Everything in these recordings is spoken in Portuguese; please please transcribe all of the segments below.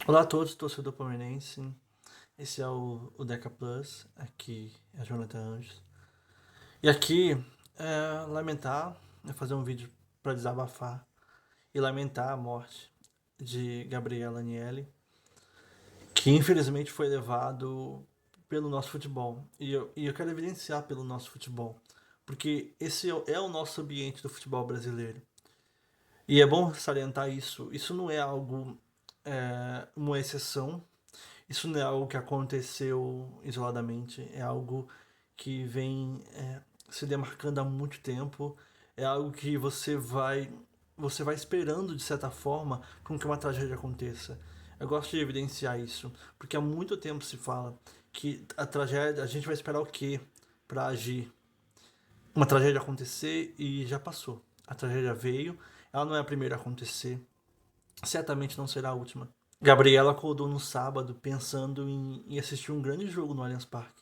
Olá a todos, torcedor palmeirense. Esse é o Deca Plus, aqui é Jonathan Anjos. E aqui lamentar, fazer um vídeo para desabafar e lamentar a morte de Gabriela Agnelli, que infelizmente foi levado pelo nosso futebol. E eu quero evidenciar pelo nosso futebol, porque esse é o nosso ambiente do futebol brasileiro. E é bom salientar isso. Isso não é algo, uma exceção. Isso não é algo que aconteceu isoladamente, é algo que vem se demarcando há muito tempo, é algo que você vai esperando de certa forma com que uma tragédia aconteça. Eu gosto de evidenciar isso, porque há muito tempo se fala que a tragédia, a gente vai esperar o quê para agir? Uma tragédia acontecer e já passou. A tragédia veio, ela não é a primeira a acontecer, certamente não será a última. Gabriela acordou no sábado pensando em assistir um grande jogo no Allianz Parque.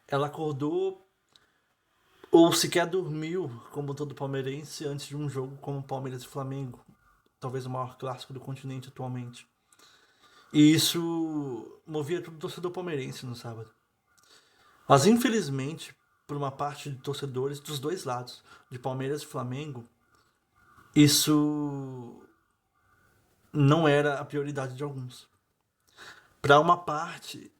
Ela acordou ou sequer dormiu, como todo palmeirense, antes de um jogo como Palmeiras e Flamengo, talvez o maior clássico do continente atualmente. E isso movia todo o torcedor palmeirense no sábado. Mas infelizmente, por uma parte de torcedores dos dois lados, de Palmeiras e Flamengo, isso não era a prioridade de alguns. Para uma parte,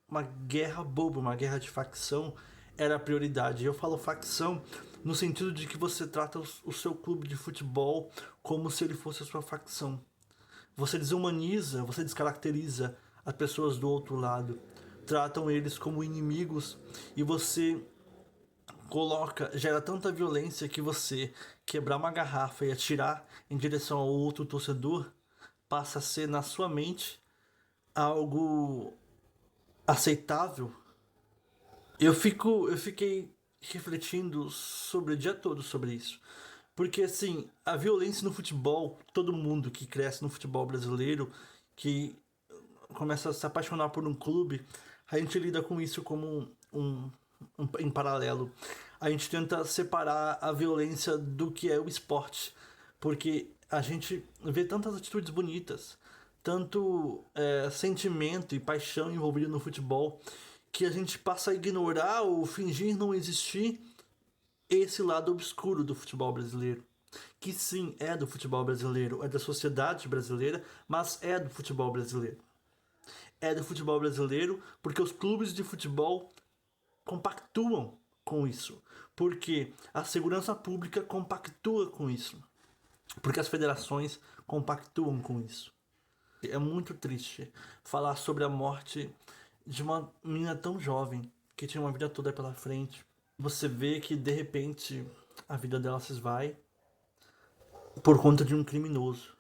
uma guerra boba, uma guerra de facção era a prioridade. Eu falo facção no sentido de que você trata o seu clube de futebol como se ele fosse a sua facção. Você desumaniza, você descaracteriza as pessoas do outro lado, tratam eles como inimigos e você gera tanta violência que você quebrar uma garrafa e atirar em direção ao outro torcedor passa a ser na sua mente algo aceitável. Eu fiquei refletindo sobre o dia todo sobre isso. Porque assim, a violência no futebol, todo mundo que cresce no futebol brasileiro, que começa a se apaixonar por um clube, a gente lida com isso como em paralelo. A gente tenta separar a violência do que é o esporte. Porque a gente vê tantas atitudes bonitas, tanto sentimento e paixão envolvido no futebol, que a gente passa a ignorar ou fingir não existir esse lado obscuro do futebol brasileiro. Que sim, é do futebol brasileiro, é da sociedade brasileira, mas é do futebol brasileiro. É do futebol brasileiro porque os clubes de futebol compactuam com isso. Porque a segurança pública compactua com isso. Porque as federações compactuam com isso. É muito triste falar sobre a morte de uma menina tão jovem que tinha uma vida toda pela frente. Você vê que de repente a vida dela se esvai por conta de um criminoso.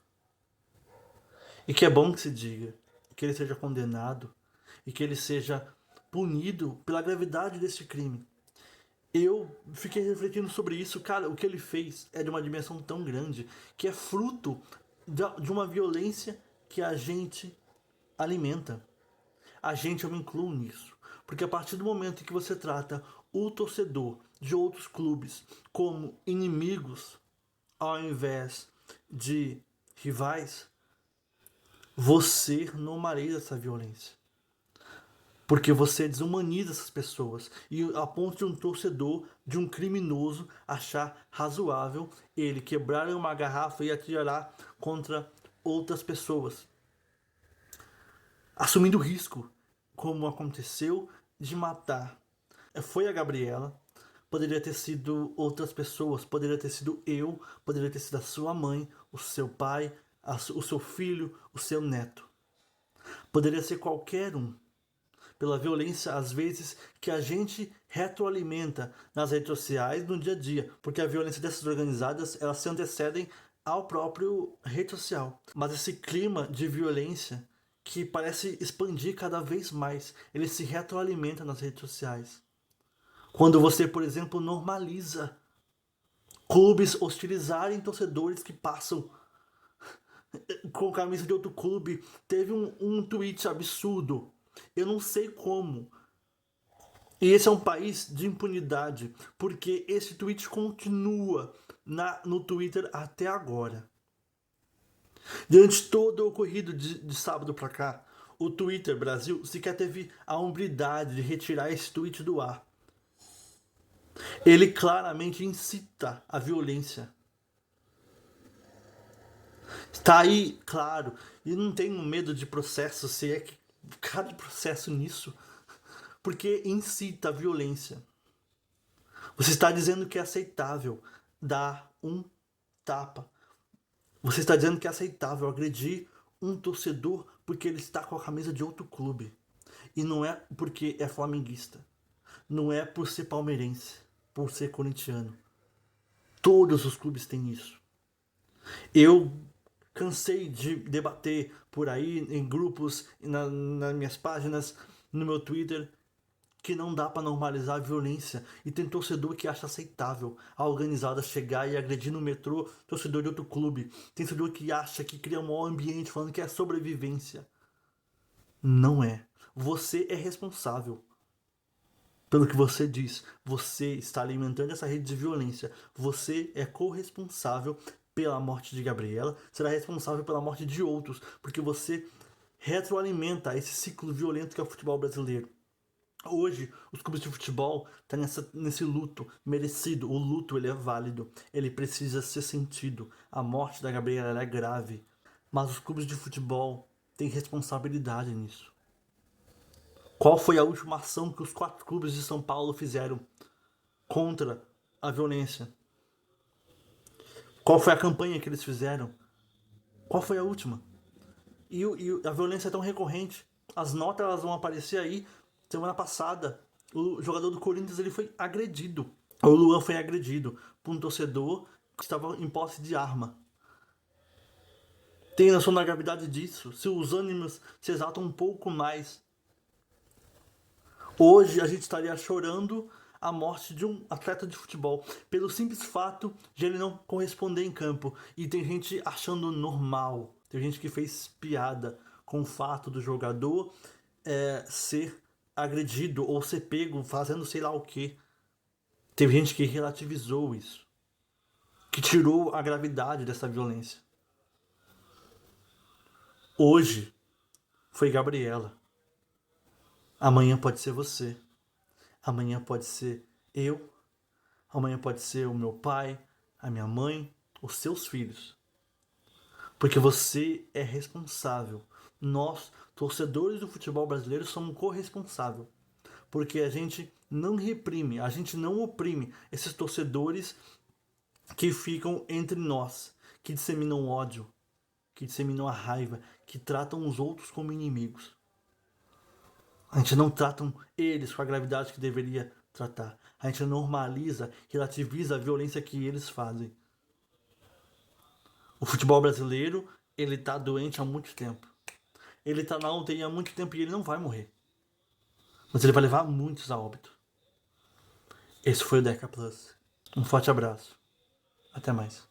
E que é bom que se diga que ele seja condenado e que ele seja punido pela gravidade desse crime. Eu fiquei refletindo sobre isso, cara. O que ele fez é de uma dimensão tão grande que é fruto de uma violência que a gente alimenta. A gente, eu me incluo nisso. Porque a partir do momento em que você trata o torcedor de outros clubes como inimigos, ao invés de rivais, você normaliza essa violência. Porque você desumaniza essas pessoas. E a ponto de um torcedor, de um criminoso, achar razoável ele quebrar uma garrafa e atirar contra outras pessoas. Assumindo o risco, como aconteceu, de matar. Foi a Gabriela, poderia ter sido outras pessoas, poderia ter sido eu, poderia ter sido a sua mãe, o seu pai, o seu filho, o seu neto. Poderia ser qualquer um. Pela violência, às vezes, que a gente retroalimenta nas redes sociais no dia a dia, porque a violência dessas organizadas, elas se antecedem ao próprio rede social. Mas esse clima de violência que parece expandir cada vez mais, ele se retroalimenta nas redes sociais. Quando você, por exemplo, normaliza clubes hostilizarem torcedores que passam com camisa de outro clube, teve um tweet absurdo. Eu não sei como. E esse é um país de impunidade, porque esse tweet continua no Twitter até agora. Durante todo o ocorrido de sábado pra cá, o Twitter Brasil sequer teve a hombridade de retirar esse tweet do ar. Ele claramente incita a violência. Está aí, claro, e não tenho medo de processo, se é que cabe processo nisso, porque incita a violência. Você está dizendo que é aceitável dar um tapa. Você está dizendo que é aceitável agredir um torcedor porque ele está com a camisa de outro clube. E não é porque é flamenguista. Não é por ser palmeirense, por ser corintiano. Todos os clubes têm isso. Eu cansei de debater por aí em grupos, nas minhas páginas, no meu Twitter, que não dá para normalizar a violência. E tem torcedor que acha aceitável a organizada chegar e agredir no metrô torcedor de outro clube. Tem torcedor que acha que cria um maior ambiente falando que é sobrevivência. Não é. Você é responsável pelo que você diz. Você está alimentando essa rede de violência. Você é corresponsável pela morte de Gabriela, será responsável pela morte de outros, porque você retroalimenta esse ciclo violento que é o futebol brasileiro. Hoje, os clubes de futebol estão nesse luto merecido. O luto ele é válido, ele precisa ser sentido. A morte da Gabriela é grave, mas os clubes de futebol têm responsabilidade nisso. Qual foi a última ação que os 4 clubes de São Paulo fizeram contra a violência? Qual foi a campanha que eles fizeram? Qual foi a última? E a violência é tão recorrente. As notas elas vão aparecer aí. Semana passada, o jogador do Corinthians ele foi agredido. O Luan foi agredido por um torcedor que estava em posse de arma. Tem noção da gravidade disso? Se os ânimos se exaltam um pouco mais, hoje a gente estaria chorando a morte de um atleta de futebol pelo simples fato de ele não corresponder em campo. E tem gente achando normal. Tem gente que fez piada com o fato do jogador ser agredido ou ser pego fazendo sei lá o que. Teve gente que relativizou isso, que tirou a gravidade dessa violência. Hoje foi Gabriela. Amanhã pode ser você. Amanhã pode ser eu. Amanhã pode ser o meu pai, a minha mãe, os seus filhos. Porque você é responsável. Nós, torcedores do futebol brasileiro, somos corresponsáveis. Porque a gente não reprime, a gente não oprime esses torcedores que ficam entre nós, que disseminam ódio, que disseminam a raiva, que tratam os outros como inimigos. A gente não trata eles com a gravidade que deveria tratar. A gente normaliza, relativiza a violência que eles fazem. O futebol brasileiro, ele tá doente há muito tempo. Ele tá na UTI há muito tempo e ele não vai morrer. Mas ele vai levar muitos a óbito. Esse foi o Deca Plus. Um forte abraço. Até mais.